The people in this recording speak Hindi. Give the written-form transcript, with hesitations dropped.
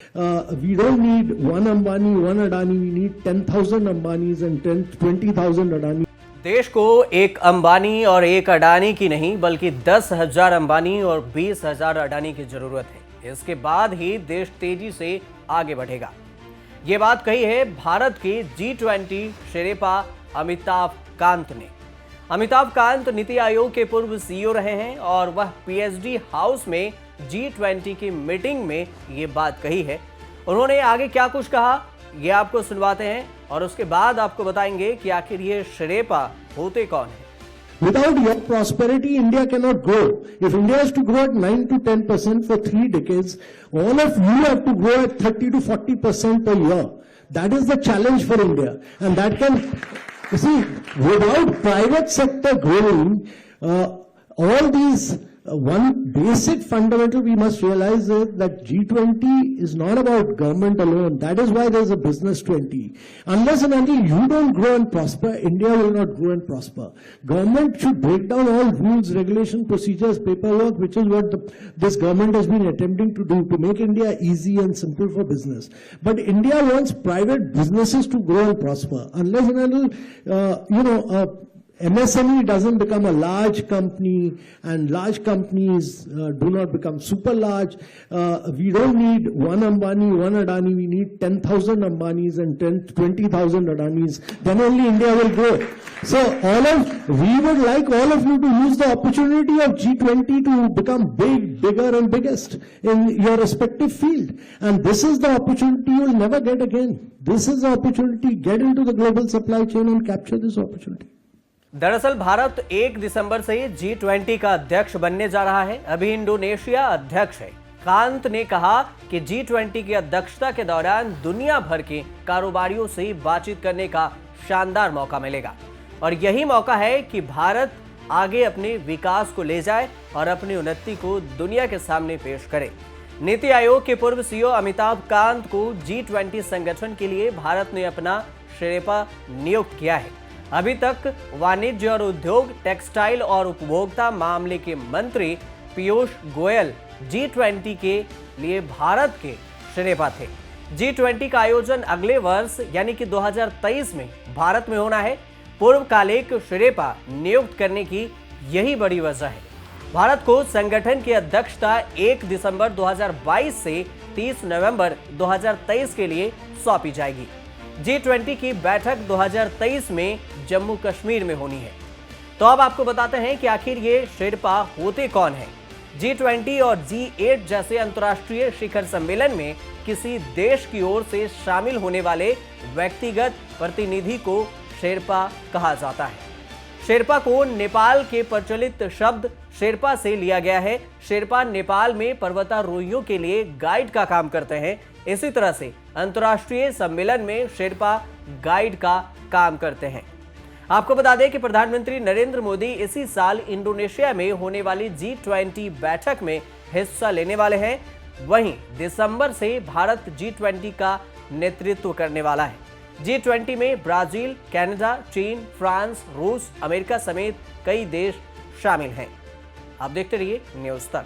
We don't need one Ambani, one Adani. We need 10,000 Ambanis and 20,000 Adani. देश को एक अंबानी और एक अडानी की नहीं बल्कि 10,000 अंबानी और 20,000 अडानी की जरूरत है। इसके बाद ही देश तेजी से आगे बढ़ेगा। ये बात कही है भारत के G20 शेरेपा अमिताभ कांत ने। अमिताभ कांत नीति आयोग के पूर्व सीईओ रहे हैं और वह पीएचडी हाउस में G20 की मीटिंग में ये बात कही है। उन्होंने आगे क्या कुछ कहा ये आपको सुनवाते हैं और उसके बाद आपको बताएंगे कि आखिर ये शेरेपा होते कौन है। Without your prosperity, India cannot grow. If India is to grow at 9 to 10% for 3 decades, all of you have to grow at 30 to 40% per year. That is the challenge for India. And that can, you see, without private sector growing, all these, one basic fundamental we must realize is that G20 is not about government alone. That is why there is a business 20. Unless and until you don't grow and prosper, India will not grow and prosper. Government should break down all rules, regulation, procedures, paperwork, which is what this government has been attempting to do to make India easy and simple for business. But India wants private businesses to grow and prosper. Unless and until, MSME doesn't become a large company and large companies do not become super large. We don't need one Ambani, one Adani. We need 10,000 Ambanis and 20,000 Adanis. Then only India will grow. So we would like all of you to use the opportunity of G20 to become bigger and biggest in your respective field. And this is the opportunity you will never get again. This is the opportunity. Get into the global supply chain and capture this opportunity. दरअसल भारत 1 दिसंबर से G20 का अध्यक्ष बनने जा रहा है। अभी इंडोनेशिया अध्यक्ष है। कांत ने कहा कि G20 की अध्यक्षता के दौरान दुनिया भर के कारोबारियों से बातचीत करने का शानदार मौका मिलेगा और यही मौका है कि भारत आगे अपने विकास को ले जाए और अपनी उन्नति को दुनिया के सामने पेश करे। नीति आयोग के पूर्व सीईओ अमिताभ कांत को G20 संगठन के लिए भारत ने अपना शेरेपा नियुक्त किया है। अभी तक वाणिज्य और उद्योग, टेक्सटाइल और उपभोक्ता मामले के मंत्री पीयूष गोयल G20 के लिए भारत के शेरेपा थे। G20 का आयोजन अगले वर्ष यानी कि 2023 में भारत में होना है। पूर्वकालिक शेरेपा नियुक्त करने की यही बड़ी वजह है। भारत को संगठन की अध्यक्षता 1 दिसंबर 2022 से 30 नवंबर 2023 के लिए सौंपी जाएगी। G20 की बैठक 2023 में जम्मू कश्मीर में होनी है। तो अब आपको बताते हैं कि आखिर ये शेरपा होते कौन हैं। G20 और G8 जैसे अंतर्राष्ट्रीय शिखर सम्मेलन में किसी देश की ओर से शामिल होने वाले व्यक्तिगत प्रतिनिधि को शेरपा कहा जाता है। शेरपा को नेपाल के प्रचलित शब्द शेरपा से लिया गया है। शेरपा नेपाल में पर्वतारोहियों के लिए गाइड का काम करते हैं। इसी तरह से अंतर्राष्ट्रीय सम्मेलन में शेरपा गाइड का काम करते हैं। आपको बता दें कि प्रधानमंत्री नरेंद्र मोदी इसी साल इंडोनेशिया में होने वाली G20 बैठक में हिस्सा लेने वाले हैं। वहीं दिसंबर से भारत G20 का नेतृत्व करने वाला है। G20 में ब्राजील, कनाडा, चीन, फ्रांस, रूस, अमेरिका समेत कई देश शामिल हैं। आप देखते रहिए न्यूज़ तक।